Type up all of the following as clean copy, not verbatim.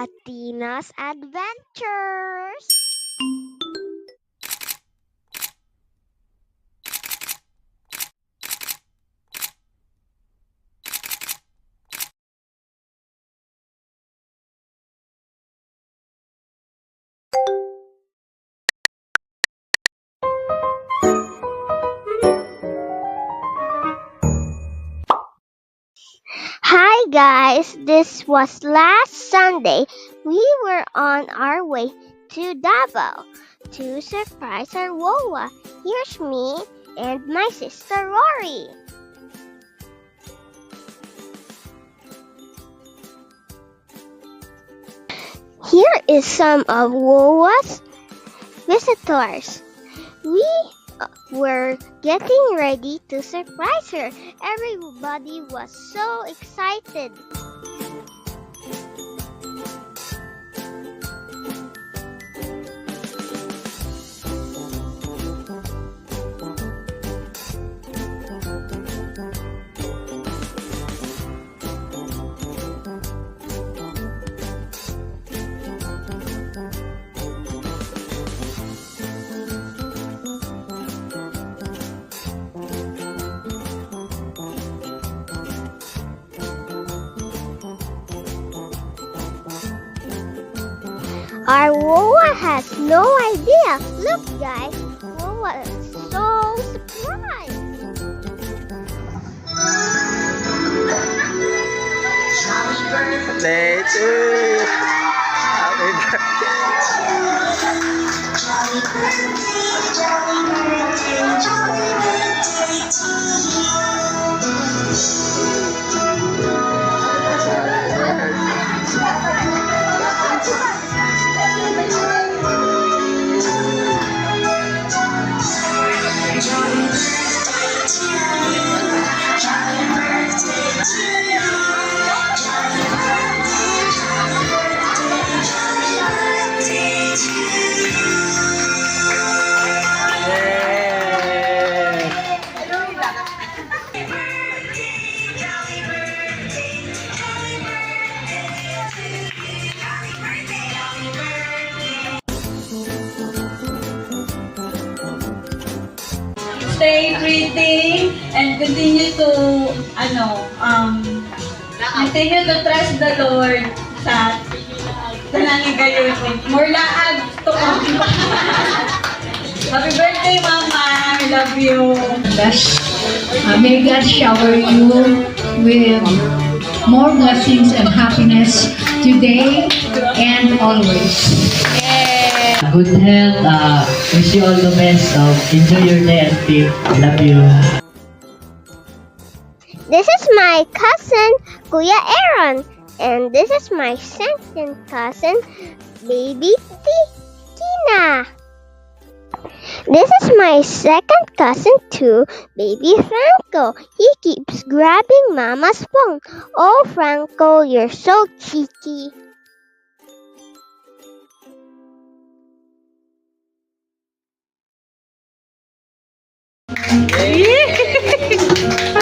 Athena's Adventures. Hi guys, this was last Sunday. We were on our way to Davao to surprise our Wowa. Here's me and my sister Rory. Here is some of Wowa's visitors. We were getting ready to surprise her. Everybody was so excited. Our Wowa has no idea. Look guys, Wowa is so surprised. Birthday to you. Happy Stay pretty and continue to continue to trust the Lord sa nangigayon. More laag to come. Happy birthday, Mama. I love you. May God shower you with more blessings and happiness today and always. Good health. Wish you all the best. Enjoy your day and sleep. Love you. This is my cousin, Kuya Aaron. And this is my second cousin, Baby Tina. This is my second cousin too, Baby Franco. He keeps grabbing Mama's phone. Oh, Franco, you're so cheeky.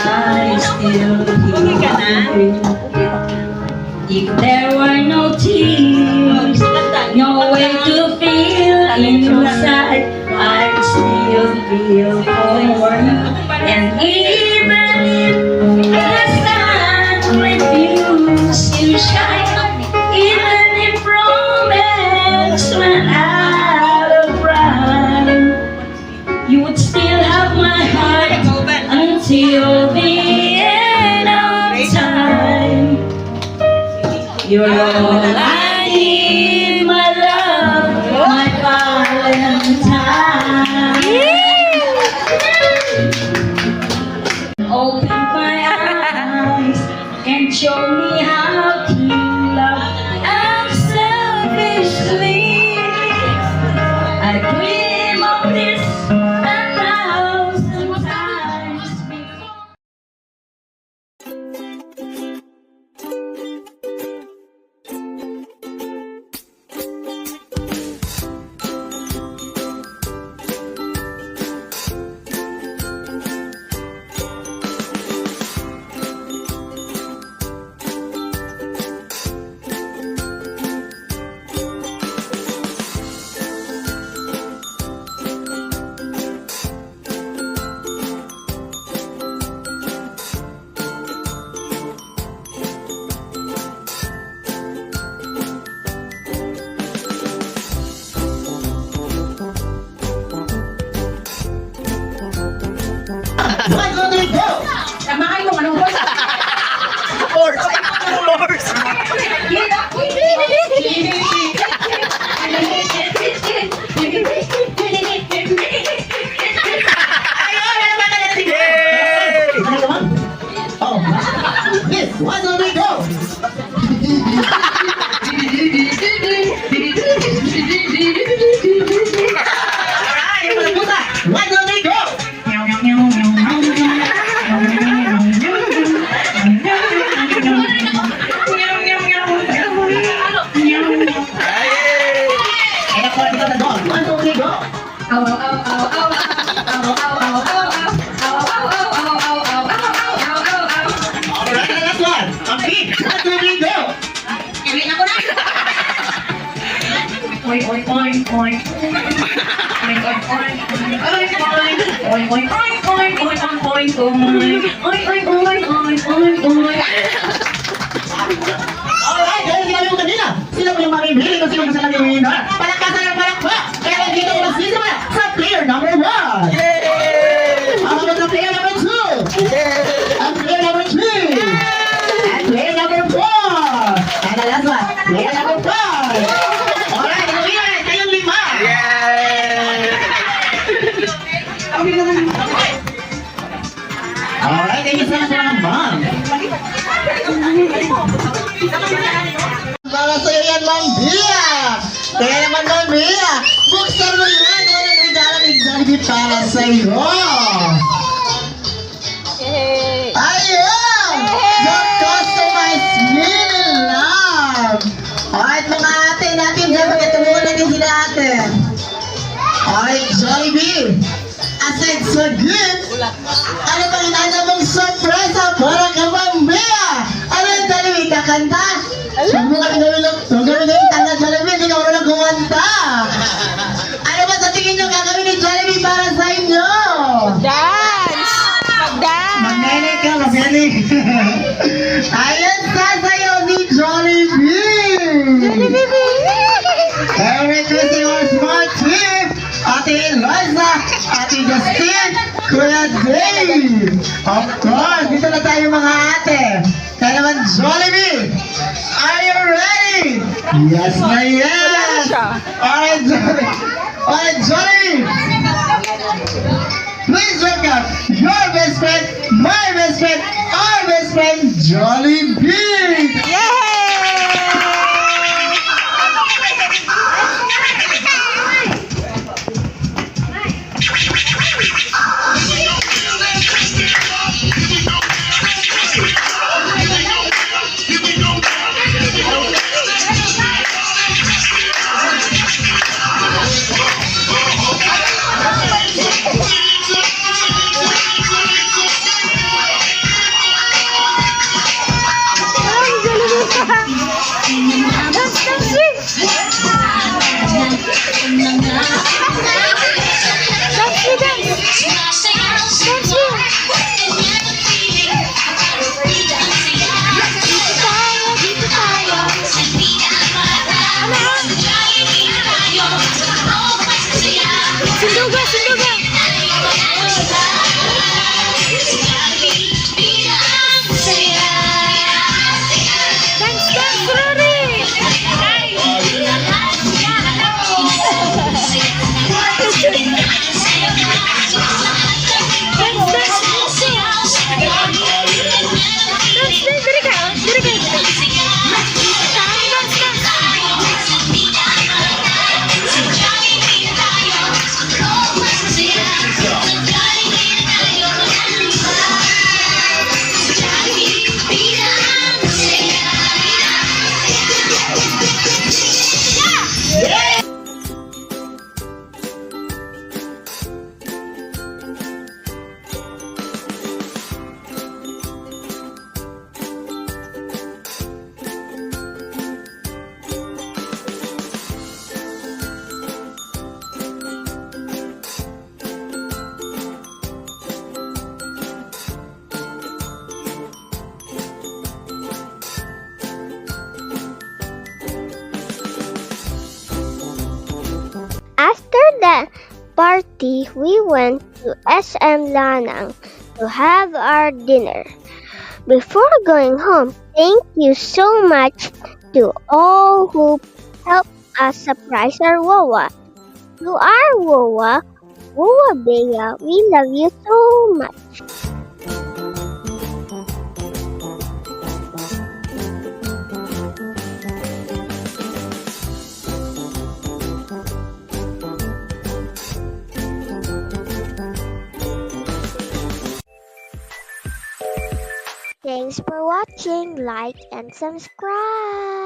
I still hear. If there were no tears, no way to feel inside, I still feel warm. And even if the sun refuses to shine, even if romance ran out of rhyme, you would still have my heart until the end of time. You're all I need, my love, my Valentine. Open my eyes and show me how to love unselfishly. I dream of this 1,000 times before. Why don't we go? Alright, yung mga puta. Why don't we go? And according to the dog, why don't we go? Alright, the last one. A pig. Why don't we go? Oink, oink, oink, oink. Oink, oink, oink. Oink, oink. Oink, oink, oink, oink, oink, oink, oink, oink. Oink, oink, oink, oink, oink, oink. Alright, dahil sinabi mo kanina, sila mo yung mamimili kung sino gusto namin winner. Palakasan ng palakpa! Kaya dito ko magsisimula sa player number 1! Ang mga sa player number 2! Ang player number 3! And player number 4! And the last one, player number 5! Alright, ang winner, kayong 5! Alright, thank you so much mga ma'am! Para sa'yo yan, Ma'am Bia! Kaya naman, Ma'am Bia, buksan mo yan! Walang regalo ni Jollibee para sa'yo! Ayun! The customized mini lamp! Alright, mga ate natin dyan, tumulong natin sila ate. Alright, Jollibee! Aside sa gift, ano pang inaana mong surpresa para kay Ma'am Bia? Ano yung Jollibee, kakanta? Huwag mo kami gawin tanga Jollibee, hindi ka marunong kumanta. Ano ba sa tingin nyo gagawin ni Jollibee para sa inyo? Dance! Dance! Magnenek ka, magnenek. Ayan sasayaw ni Jollibee! Merry Christmas, Smart Team! Ate Eliza, Ate Justin, Kuya Dave! Of course, dito na tayo mga ate. Kaya naman, Jollibee! Are you ready? Yes na yes! Alright, Jollibee! Alright, Jollibee! Please welcome your best friend, my best friend, our best friend, Jollibee! After the party, we went to SM Lanang to have our dinner. Before going home, thank you so much to all who helped us surprise our Wawa. To our Wawa, Wawa Bea, we love you so much. Thanks for watching. Like and subscribe.